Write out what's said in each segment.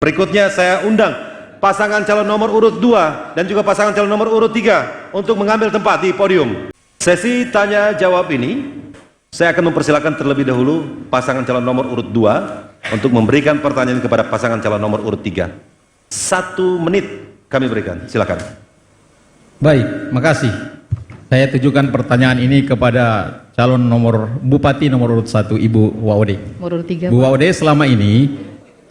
Berikutnya saya undang pasangan calon nomor urut 2 dan juga pasangan calon nomor urut 3 untuk mengambil tempat di podium. Sesi tanya jawab ini saya akan mempersilakan terlebih dahulu pasangan calon nomor urut 2 untuk memberikan pertanyaan kepada pasangan calon nomor urut 3. 1 menit kami berikan, silakan. Baik, makasih. Saya tujukan pertanyaan ini kepada calon nomor Bupati nomor urut 1, Ibu Waode. Nomor urut 3. Bu Waode, selama ini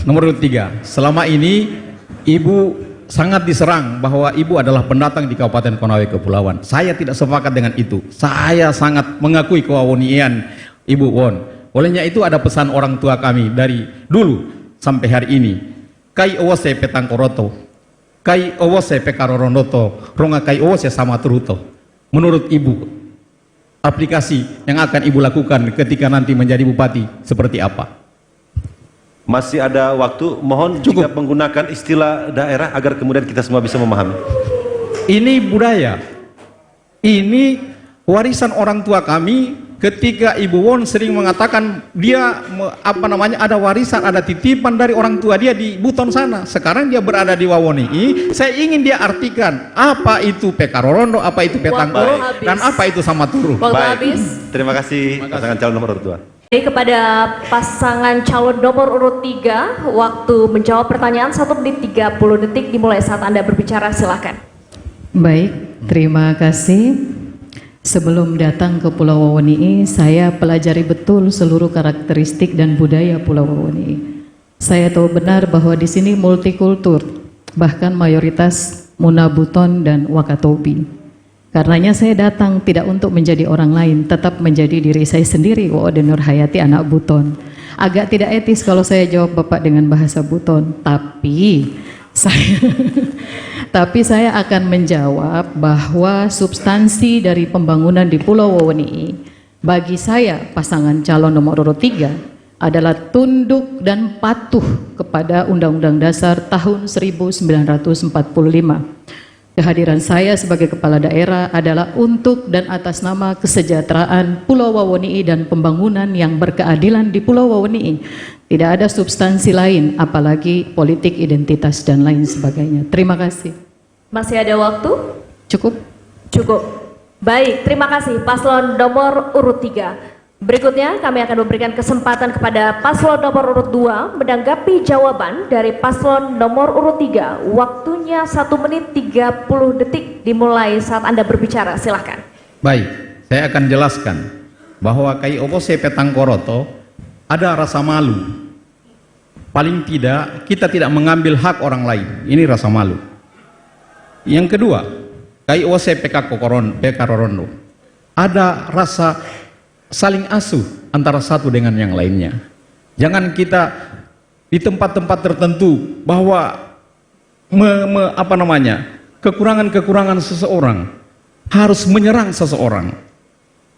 nomor urut 3. Selama ini Ibu sangat diserang bahwa Ibu adalah pendatang di Kabupaten Konawe Kepulauan. Saya tidak sepakat dengan itu. Saya sangat mengakui kewawonian Ibu Won. Olehnya itu ada pesan orang tua kami dari dulu sampai hari ini. Kai owose petangkoroto, kai owose pekaroronoto, ronga kai owose sama teruto. Menurut Ibu, aplikasi yang akan Ibu lakukan ketika nanti menjadi bupati seperti apa? Masih ada waktu, mohon Cukup. jika menggunakan istilah daerah agar kemudian kita semua bisa memahami. Ini budaya, ini warisan orang tua kami. Ketika Ibu Won sering mengatakan dia ada warisan, ada titipan dari orang tua dia di Buton sana. Sekarang dia berada di Wawoni. Saya ingin dia artikan apa itu Pekarorondo, apa itu Petangkoro, dan apa itu Samaturu. Waktu Baik, habis. terima kasih pasangan calon nomor urut 2. Jadi kepada pasangan calon nomor urut 3, waktu menjawab pertanyaan 1 menit 30 detik dimulai saat Anda berbicara, silakan. Baik, terima kasih. Sebelum datang ke Pulau Wawoni, saya pelajari betul seluruh karakteristik dan budaya Pulau Wawoni. Saya tahu benar bahwa di sini multikultur, bahkan mayoritas Muna Buton dan Wakatobi. Karenanya saya datang tidak untuk menjadi orang lain, tetap menjadi diri saya sendiri, Waode Nur Hayati, anak Buton. Agak tidak etis kalau saya jawab Bapak dengan bahasa Buton, tapi saya akan menjawab bahwa substansi dari pembangunan di Pulau Wawoni bagi saya pasangan calon nomor urut 3 adalah tunduk dan patuh kepada Undang-Undang Dasar tahun 1945. Kehadiran saya sebagai kepala daerah adalah untuk dan atas nama kesejahteraan Pulau Wawoni dan pembangunan yang berkeadilan di Pulau Wawoni. Tidak ada substansi lain, apalagi politik identitas dan lain sebagainya. Terima kasih. Masih ada waktu? Cukup? Cukup. Baik, terima kasih paslon nomor urut 3. Berikutnya kami akan memberikan kesempatan kepada paslon nomor urut 2 menanggapi jawaban dari paslon nomor urut 3. Waktunya 1 menit 30 detik dimulai saat Anda berbicara, silahkan. Baik, saya akan jelaskan bahwa kai owose petangkoroto ada rasa malu. Paling tidak kita tidak mengambil hak orang lain. Ini rasa malu. Yang kedua, kai owose pekarorondo. Ada rasa saling asuh antara satu dengan yang lainnya. Jangan kita di tempat-tempat tertentu bahwa kekurangan-kekurangan seseorang harus menyerang seseorang.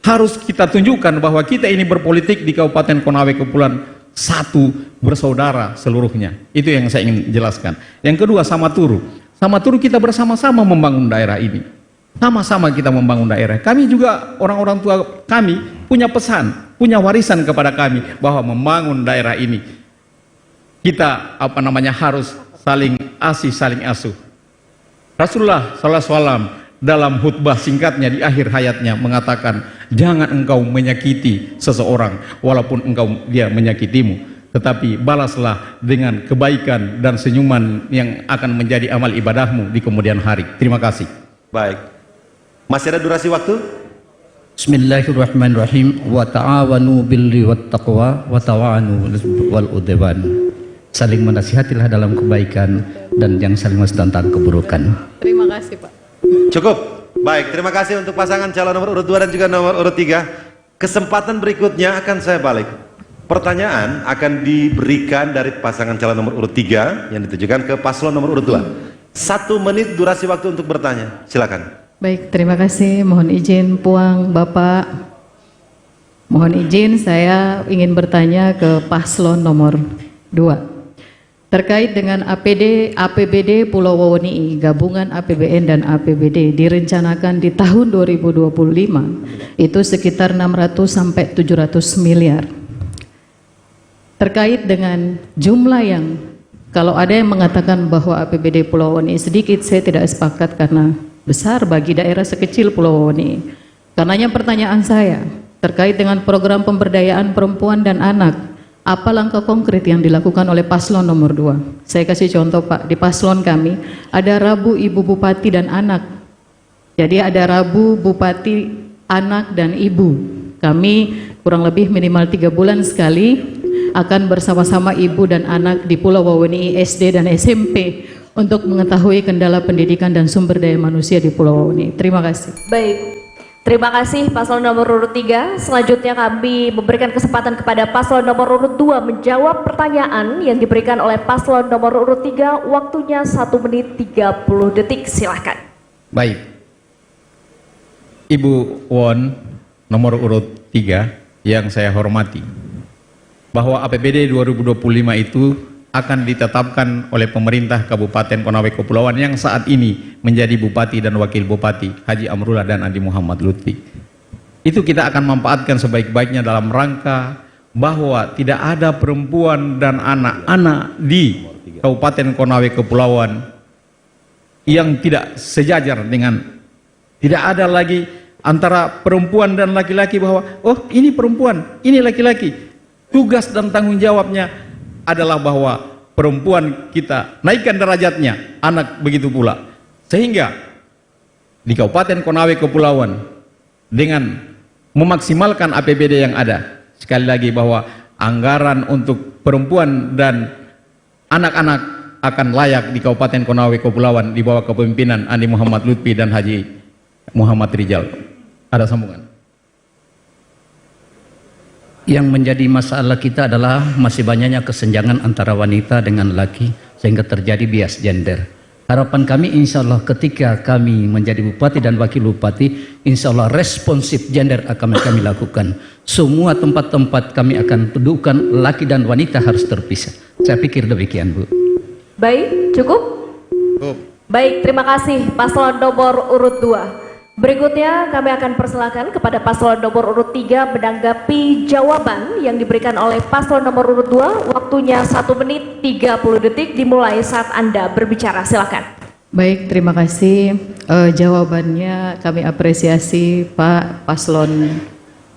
Harus kita tunjukkan bahwa kita ini berpolitik di Kabupaten Konawe Kepulauan satu, bersaudara seluruhnya. Itu yang saya ingin jelaskan. Yang kedua, Samaturu. Samaturu kita bersama-sama membangun daerah ini. Sama-sama kita membangun daerah. Kami juga, orang-orang tua kami punya pesan, punya warisan kepada kami bahwa membangun daerah ini kita harus saling asih, saling asuh. Rasulullah SAW dalam khutbah singkatnya di akhir hayatnya mengatakan, jangan engkau menyakiti seseorang walaupun dia menyakitimu, tetapi balaslah dengan kebaikan dan senyuman yang akan menjadi amal ibadahmu di kemudian hari. Terima kasih. Baik, masih ada durasi waktu? Bismillahirrahmanirrahim. Wa ta'awanu birri wat taqwa wa ta'awanu wal udwan. Saling menasihatilah dalam kebaikan dan yang saling tentang keburukan. Terima kasih, Pak. Cukup. Baik, terima kasih untuk pasangan calon nomor urut 2 dan juga nomor urut 3. Kesempatan berikutnya akan saya balik. Pertanyaan akan diberikan dari pasangan calon nomor urut 3 yang ditujukan ke paslon nomor urut 2. 1 menit durasi waktu untuk bertanya. Silakan. Baik, terima kasih. Mohon izin Puang, Bapak. Mohon izin saya ingin bertanya ke paslon nomor 2. Terkait dengan APBD Pulau Wawoni, gabungan APBN dan APBD direncanakan di tahun 2025 itu sekitar 600 sampai 700 miliar. Terkait dengan jumlah yang Kalau ada yang mengatakan bahwa APBD Pulau Wawoni sedikit, saya tidak sepakat karena besar bagi daerah sekecil Pulau Wawoni. Karenanya pertanyaan saya terkait dengan program pemberdayaan perempuan dan anak, apa langkah konkret yang dilakukan oleh paslon nomor 2? Saya kasih contoh Pak, di paslon kami ada Rabu Ibu Bupati dan Anak. Jadi ada Rabu Bupati, Anak dan Ibu. Kami kurang lebih minimal 3 bulan sekali akan bersama-sama ibu dan anak di Pulau Wawoni SD dan SMP untuk mengetahui kendala pendidikan dan sumber daya manusia di Pulau Wawoni. Terima kasih. Baik, terima kasih paslon nomor urut 3. Selanjutnya kami memberikan kesempatan kepada paslon nomor urut 2 menjawab pertanyaan yang diberikan oleh paslon nomor urut 3. Waktunya 1 menit 30 detik, silahkan. Baik, Ibu Won nomor urut 3 yang saya hormati, bahwa APBD 2025 itu akan ditetapkan oleh pemerintah Kabupaten Konawe Kepulauan yang saat ini menjadi Bupati dan Wakil Bupati Haji Amrullah dan Andi Muhammad Lutfi. Itu kita akan manfaatkan sebaik-baiknya dalam rangka bahwa tidak ada perempuan dan anak-anak di Kabupaten Konawe Kepulauan yang tidak sejajar dengan, tidak ada lagi antara perempuan dan laki-laki bahwa oh ini perempuan, ini laki-laki. Tugas dan tanggung jawabnya adalah bahwa perempuan kita naikkan derajatnya, anak begitu pula. Sehingga di Kabupaten Konawe Kepulauan dengan memaksimalkan APBD yang ada, sekali lagi bahwa anggaran untuk perempuan dan anak-anak akan layak di Kabupaten Konawe Kepulauan di bawah kepemimpinan Andi Muhammad Lutfi dan Haji Muhammad Rijal. Ada sambungan. Yang menjadi masalah kita adalah masih banyaknya kesenjangan antara wanita dengan laki sehingga terjadi bias gender. Harapan kami insya Allah ketika kami menjadi bupati dan wakil bupati, insya Allah responsif gender akan kami lakukan. Semua tempat-tempat kami akan dudukan laki dan wanita harus terpisah. Saya pikir demikian, Bu. Baik, cukup? Baik, terima kasih paslon nomor urut 2. Berikutnya kami akan persilakan kepada paslon nomor urut 3 menanggapi jawaban yang diberikan oleh paslon nomor urut 2. Waktunya 1 menit 30 detik dimulai saat Anda berbicara, silakan. Baik, terima kasih. Jawabannya kami apresiasi Pak paslon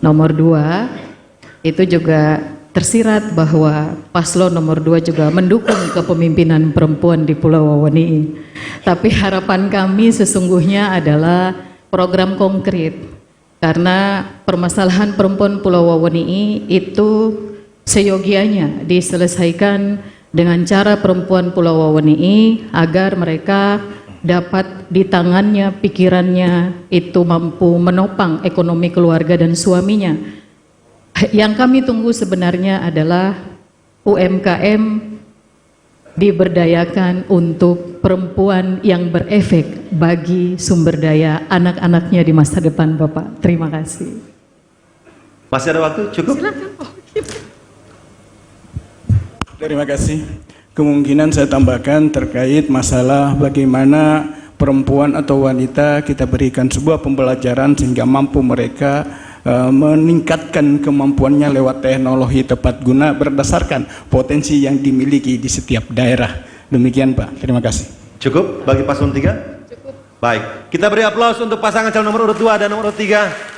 nomor 2. Itu juga tersirat bahwa paslon nomor 2 juga mendukung kepemimpinan perempuan di Pulau Wawoni. Tapi harapan kami sesungguhnya adalah program konkret, karena permasalahan perempuan Pulau Wawoni itu seyogianya diselesaikan dengan cara perempuan Pulau Wawoni agar mereka dapat di tangannya pikirannya itu mampu menopang ekonomi keluarga dan suaminya. Yang kami tunggu sebenarnya adalah UMKM diberdayakan untuk perempuan yang berefek bagi sumber daya anak-anaknya di masa depan, Bapak. Terima kasih. Masih ada waktu? Cukup? Silakan. Terima kasih. Kemungkinan saya tambahkan terkait masalah bagaimana perempuan atau wanita kita berikan sebuah pembelajaran sehingga mampu mereka meningkatkan kemampuannya lewat teknologi tepat guna berdasarkan potensi yang dimiliki di setiap daerah. Demikian Pak, terima kasih. Cukup bagi paslon 3? Cukup. Baik, kita beri aplaus untuk pasangan calon nomor urut 2 dan nomor urut 3.